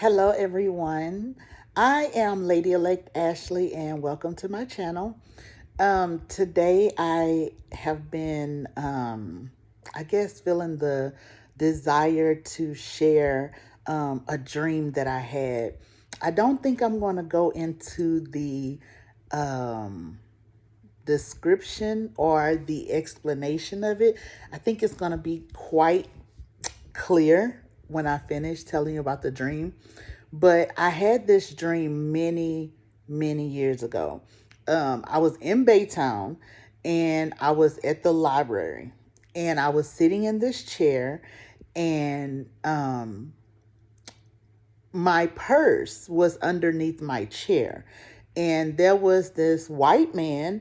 Hello, everyone. I am Lady Elect Ashley, and welcome to my channel. Today, I have been, I guess, feeling the desire to share a dream that I had. I don't think I'm going to go into the um, description or the explanation of it. I think it's going to be quite clear when I finish telling you about the dream. But I had this dream many years ago. I was in Baytown and I was at the library and I was sitting in this chair and my purse was underneath my chair. And there was this white man.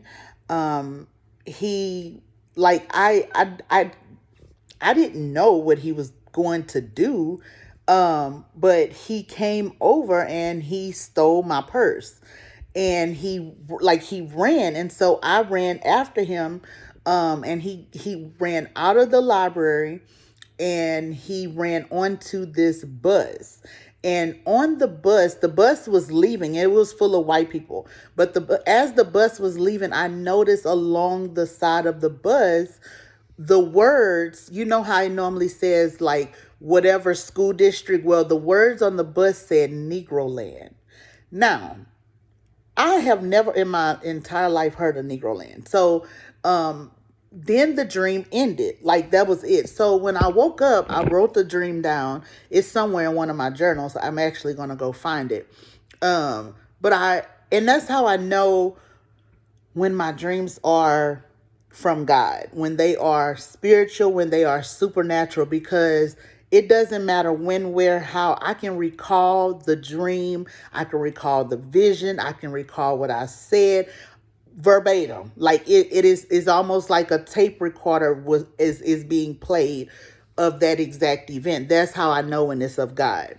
He like I didn't know what he was going to do. But he came over and he stole my purse. And he ran, and so I ran after him. And he ran out of the library and he ran onto this bus. And on the bus was leaving. It was full of white people. But as the bus was leaving, I noticed along the side of the bus the words, you know how it normally says like whatever school district. Well, the words on the bus said Negro Land. Now, I have never in my entire life heard of Negro Land. So then the dream ended. Like that was it. So when I woke up, I wrote the dream down. It's somewhere in one of my journals. I'm actually gonna go find it. But and that's how I know when my dreams are from God, when they are spiritual, when they are supernatural, because it doesn't matter when, where, how. I can recall the dream, I can recall the vision, I can recall what I said verbatim. Like it is almost like a tape recorder is being played of that exact event. That's how I know when it's of God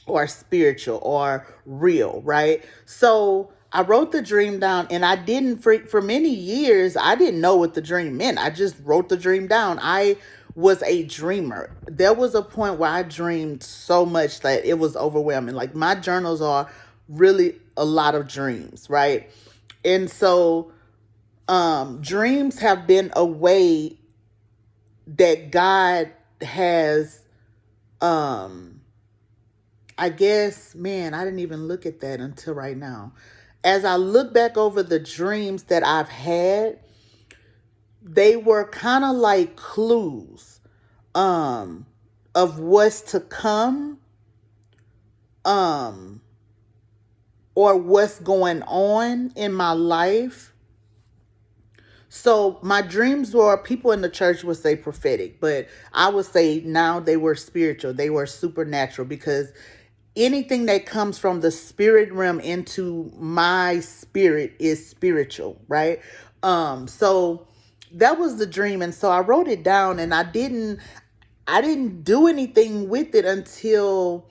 or spiritual or real, right? So I wrote the dream down and I didn't, for many years, I didn't know what the dream meant. I just wrote the dream down. I was a dreamer. There was a point where I dreamed so much that it was overwhelming. Like my journals are really a lot of dreams, right? And so dreams have been a way that God has I guess, man, I didn't even look at that until right now. As I look back over the dreams that I've had, they were kind of like clues um of what's to come, um or what's going on in my life. So my dreams were, people in the church would say prophetic, but I would say now they were spiritual. They were supernatural, because anything that comes from the spirit realm into my spirit is spiritual, right? So that was the dream. And so I wrote it down and I didn't do anything with it until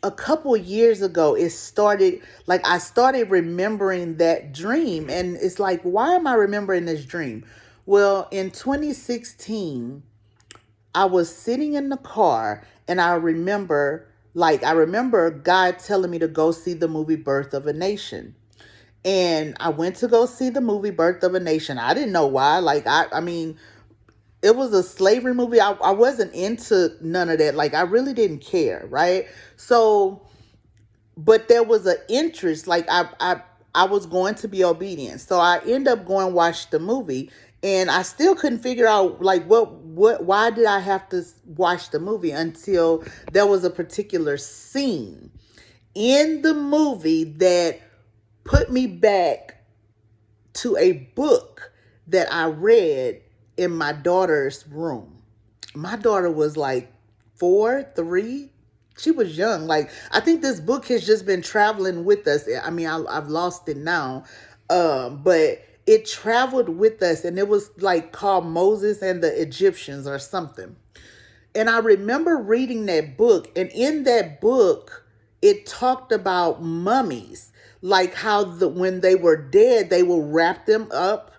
a couple years ago. It started, like I started remembering that dream, and it's like, why am I remembering this dream? Well, in 2016, I was sitting in the car and I remember God telling me to go see the movie Birth of a Nation. And I went to go see the movie Birth of a Nation. I didn't know why. Like I mean, it was a slavery movie. I wasn't into none of that. Like I really didn't care, right? So, but there was an interest. Like I was going to be obedient. So I end up going watch the movie, and I still couldn't figure out like what why did I have to watch the movie, until there was a particular scene in the movie that put me back to a book that I read in my daughter's room. My daughter was like 4, 3. She was young. Like I think this book has just been traveling with us. I mean, I've lost it now, but it traveled with us, and it was like called Moses and the Egyptians or something. And I remember reading that book, and in that book, it talked about mummies, like how when they were dead, they will wrap them up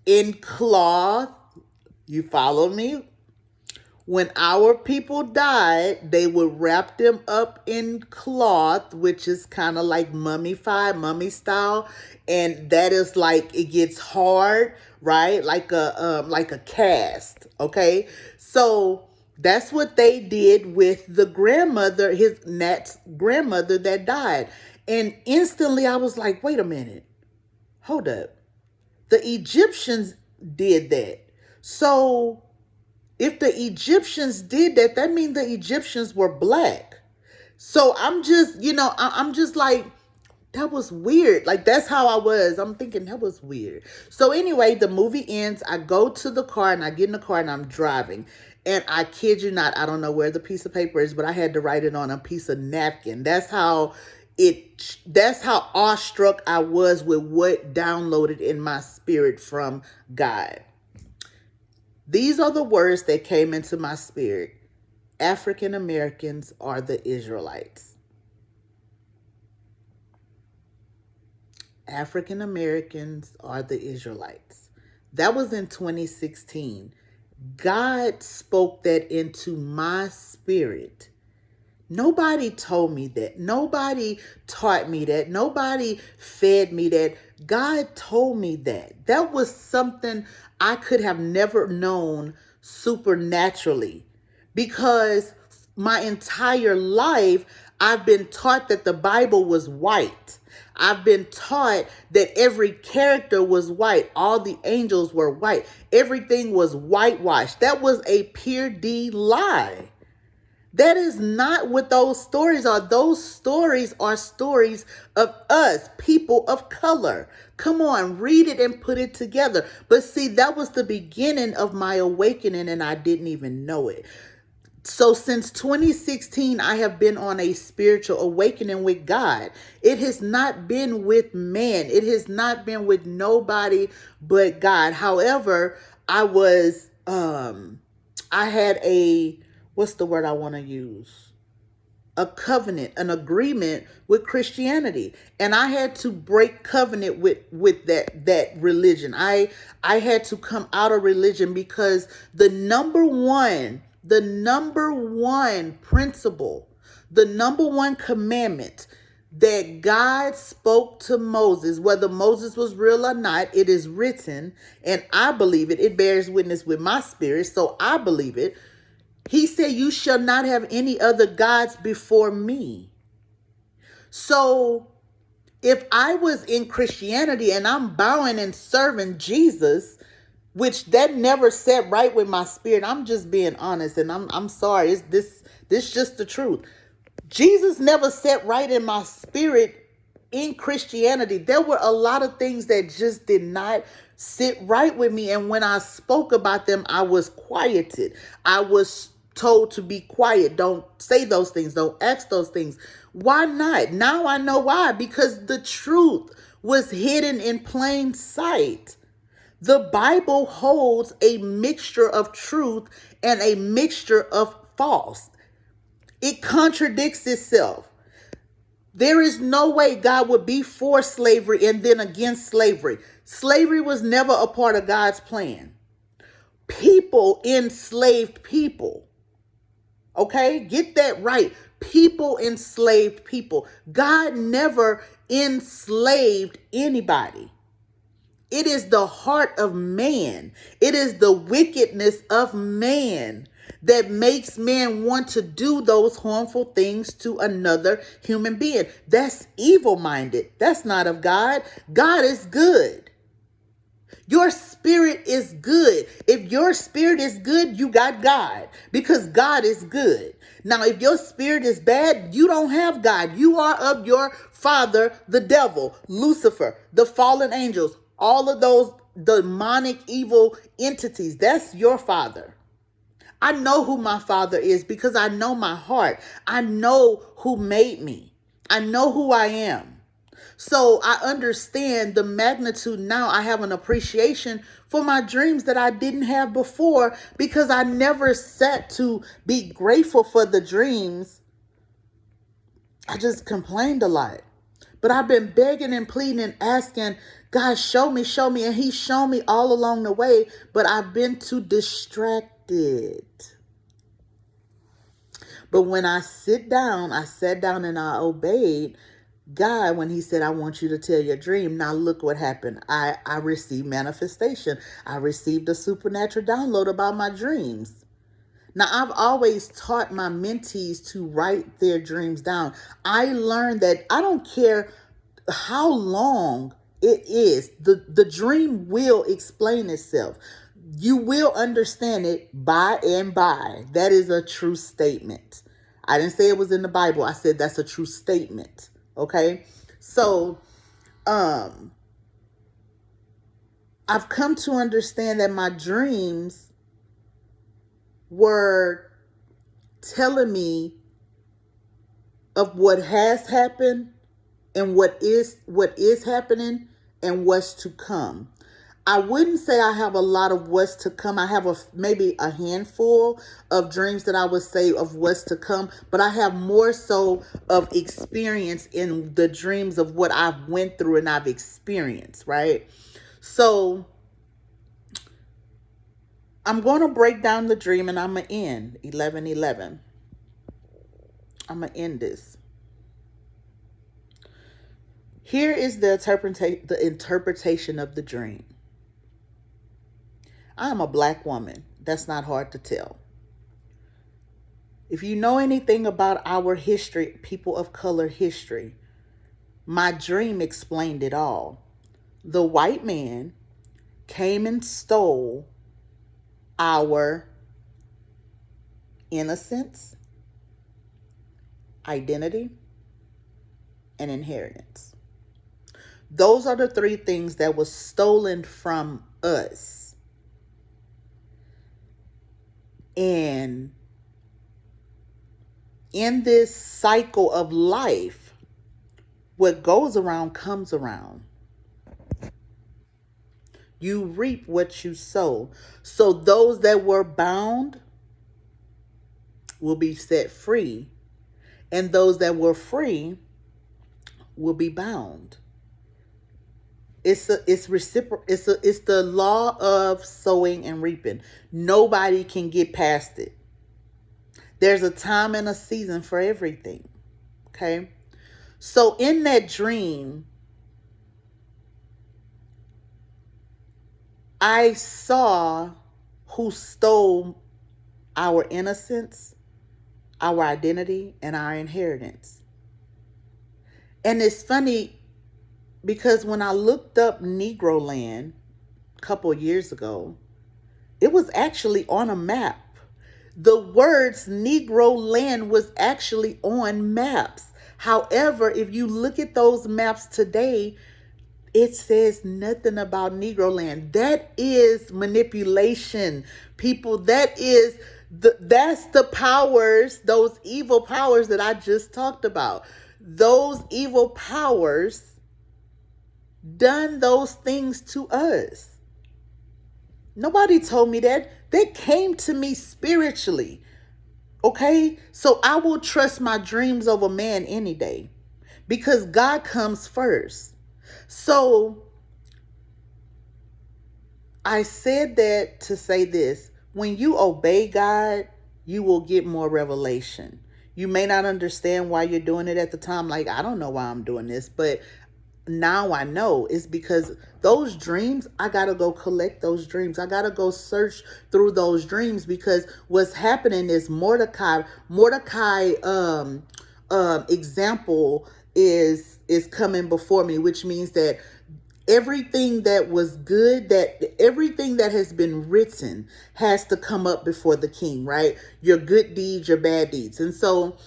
in cloth. You follow me? When our people died, they would wrap them up in cloth, which is kind of like mummified, mummy style, and that is like it gets hard, right? Like a cast. Okay, so that's what they did with the grandmother, his Nat's grandmother that died, and instantly I was like, wait a minute, hold up, the Egyptians did that, so if the Egyptians did that, that means the Egyptians were black. So I'm just, I'm just like, that was weird. Like, that's how I was. I'm thinking that was weird. So anyway, the movie ends. I go to the car and I get in the car and I'm driving. And I kid you not, I don't know where the piece of paper is, but I had to write it on a piece of napkin. That's how awestruck I was with what downloaded in my spirit from God. These are the words that came into my spirit. African Americans are the Israelites. African Americans are the Israelites. That was in 2016. God spoke that into my spirit. Nobody told me that. Nobody taught me that. Nobody fed me that. God told me that. That was something I could have never known supernaturally, because my entire life I've been taught that the Bible was white. I've been taught that every character was white. All the angels were white. Everything was whitewashed. That was a pure D lie. That is not what those stories are. Those stories are stories of us, people of color. Come on, read it and put it together. But see, that was the beginning of my awakening and I didn't even know it. So since 2016, I have been on a spiritual awakening with God. It has not been with man. It has not been with nobody but God. However, I had what's the word I want to use? A covenant, an agreement with Christianity, and I had to break covenant with that religion. I had to come out of religion because the number one principle, the number one commandment that God spoke to Moses, whether Moses was real or not, it is written, and I believe it. It bears witness with my spirit, so I believe it. He said, you shall not have any other gods before me. So if I was in Christianity and I'm bowing and serving Jesus, which that never sat right with my spirit, I'm just being honest, and I'm sorry. It's this just the truth. Jesus never sat right in my spirit in Christianity. There were a lot of things that just did not sit right with me. And when I spoke about them, I was quieted. I was told to be quiet. Don't say those things. Don't ask those things. Why not? Now I know why. Because the truth was hidden in plain sight. The Bible holds a mixture of truth and a mixture of false. It contradicts itself. There is no way God would be for slavery and then against slavery. Slavery was never a part of God's plan. People enslaved people. Okay? Get that right. People enslaved people. God never enslaved anybody. It is the heart of man. It is the wickedness of man that makes man want to do those harmful things to another human being. That's evil-minded. That's not of God. God is good. Your spirit is good. If your spirit is good, you got God, because God is good. Now, if your spirit is bad, you don't have God. You are of your father, the devil, Lucifer, the fallen angels, all of those demonic evil entities. That's your father. I know who my father is because I know my heart. I know who made me. I know who I am. So I understand the magnitude now. I have an appreciation for my dreams that I didn't have before because I never sat to be grateful for the dreams. I just complained a lot. But I've been begging and pleading and asking, God, show me. And he's shown me all along the way, but I've been too distracted. But when I sat down and I obeyed God when he said, I want you to tell your dream. Now look what happened. I received manifestation. I received a supernatural download about my dreams. Now, I've always taught my mentees to write their dreams down. I learned that I don't care how long it is, the dream will explain itself. You will understand it by and by. That is a true statement. I didn't say it was in the Bible. I said that's a true statement. Okay? So, I've come to understand that my dreams were telling me of what has happened and what is happening and what's to come. I wouldn't say I have a lot of what's to come. I have maybe a handful of dreams that I would say of what's to come, but I have more so of experience in the dreams of what I've went through and I've experienced, right? So I'm going to break down the dream and I'm going to end 11:11. I'm going to end this. Here is the interpretation of the dream. I am a black woman. That's not hard to tell. If you know anything about our history, people of color history, my dream explained it all. The white man came and stole our innocence, identity, and inheritance. Those are the three things that was stolen from us. And in this cycle of life, what goes around comes around. You reap what you sow. So those that were bound will be set free, and those that were free will be bound. It's reciprocal. It's the law of sowing and reaping. Nobody can get past it. There's a time and a season for everything. Okay? So in that dream, I saw who stole our innocence, our identity, and our inheritance. And it's funny because when I looked up Negro Land a couple of years ago, it was actually on a map. The words Negro Land was actually on maps. However, if you look at those maps today, it says nothing about Negro Land. That is manipulation, people. That's the powers, those evil powers that I just talked about. Those evil powers done those things to us. Nobody told me that. They came to me spiritually. Okay? So I will trust my dreams over man any day because God comes first. So I said that to say this. When you obey God, you will get more revelation. You may not understand why you're doing it at the time. Like, I don't know why I'm doing this, but now I know it's because those dreams, I got to go collect those dreams. I got to go search through those dreams because what's happening is Mordecai example is coming before me, which means that everything that was good, that everything that has been written has to come up before the king, right? Your good deeds, your bad deeds. And so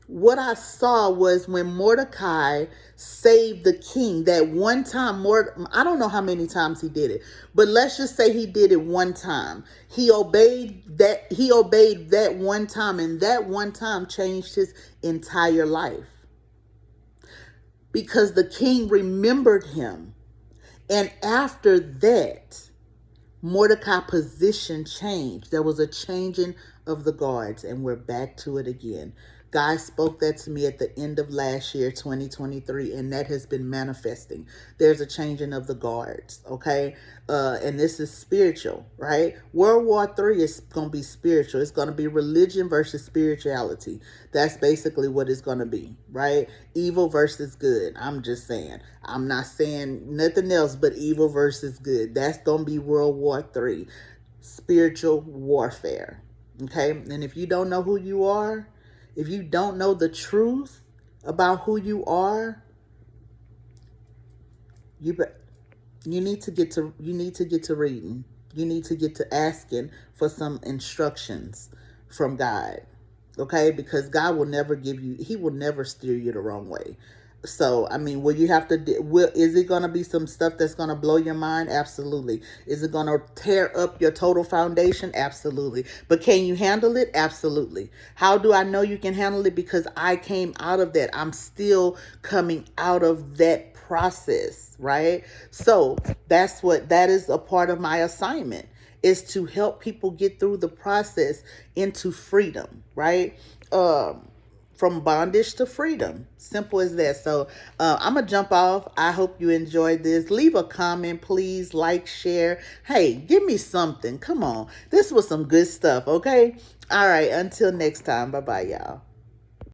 what I saw was when Mordecai saved the king, that one time, I don't know how many times he did it, but let's just say he did it one time. He obeyed that one time, and that one time changed his entire life. Because the king remembered him. And after that, Mordecai's position changed. There was a changing of the guards, and we're back to it again. God spoke that to me at the end of last year, 2023, and that has been manifesting. There's a changing of the guards, okay? And this is spiritual, right? World War III is going to be spiritual. It's going to be religion versus spirituality. That's basically what it's going to be, right? Evil versus good. I'm just saying. I'm not saying nothing else but evil versus good. That's going to be World War III. Spiritual warfare, okay? And if you don't know who you are, if you don't know the truth about who you are, you you need to get to reading. You need to get to asking for some instructions from God. Okay? Because God will never he will never steer you the wrong way. So, I mean, will you have to, is it going to be some stuff that's going to blow your mind? Absolutely. Is it going to tear up your total foundation? Absolutely. But can you handle it? Absolutely. How do I know you can handle it? Because I came out of that. I'm still coming out of that process, right? So that is a part of my assignment, is to help people get through the process into freedom, right? From bondage to freedom. Simple as that. So I'm going to jump off. I hope you enjoyed this. Leave a comment, please. Like, share. Hey, give me something. Come on. This was some good stuff, okay? All right. Until next time. Bye-bye, y'all.